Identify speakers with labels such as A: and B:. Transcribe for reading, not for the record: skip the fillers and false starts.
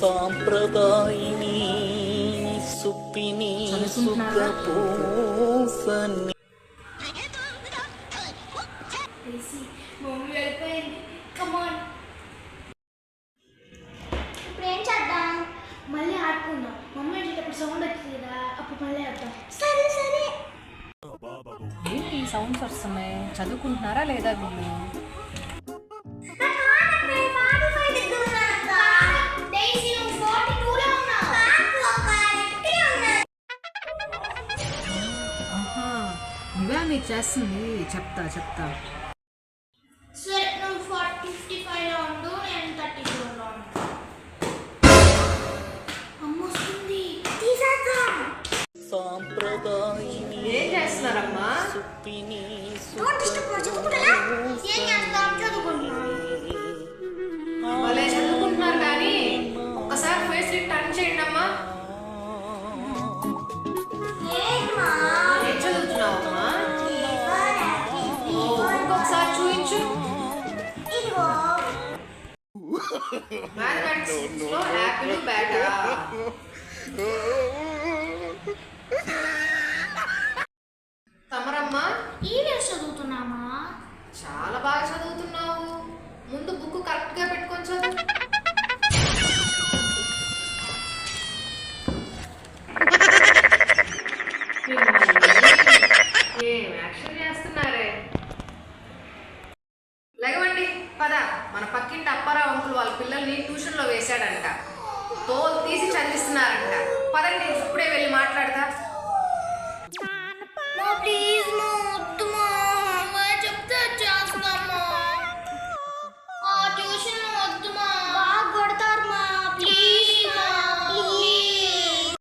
A: సాంప్రదాయిని సుప్పిని సుఖపోసని
B: ఇప్పుడు ఏం చేద్దాం? మళ్ళీ ఆడుకుందాం. మమ్మీ వచ్చేటప్పుడు సౌండ్ వచ్చింది కదా, అప్పుడు మళ్ళీ ఆడదాం. సరే సరే.
C: ఏంటి సౌండ్స్ వస్తున్నాయి? చదువుకుంటున్నారా లేదా వీళ్ళు? నువ్వే మీరు చేస్తుంది. చెప్తా
B: సరే, నువ్వు 55లో ఉండు, నేను 32లో ఉంటా. అమ్మ వస్తుంది, తీసేద్దాం.
A: సాంప్రదాయిని
C: ఏం చేస్తున్నారమ్మా?
A: సుప్పిని
C: వాళ్ళే చదువుకుంటున్నారు కానీ ఒక్కసారి ఫేస్ టర్న్ చేయండి అమ్మా. ఏం చదువుతున్నావు అమ్మా? ఇంకొకసారి చూపించు. మ్యాథమెటిక్స్ లో యాపిల్ బ్యాటా? తమరమ్మా
B: ఈవెంట్స్ చదువుతున్నామా?
C: చాలా బాగా చదువుతున్నావు. ముందు బుక్ కరెక్ట్ గా పెట్టుకొని చదువు. ఏం యాక్షన్ చేస్తున్నారే? లేవండి పద. మన పక్కింటి అప్పారావు అంకుల్ వాళ్ళ పిల్లల్ని ట్యూషన్ లో వేశాడంట. తోలు తీసి చదివిస్తున్నారంట. పదండి, ఇప్పుడే వెళ్ళి మాట్లాడతా.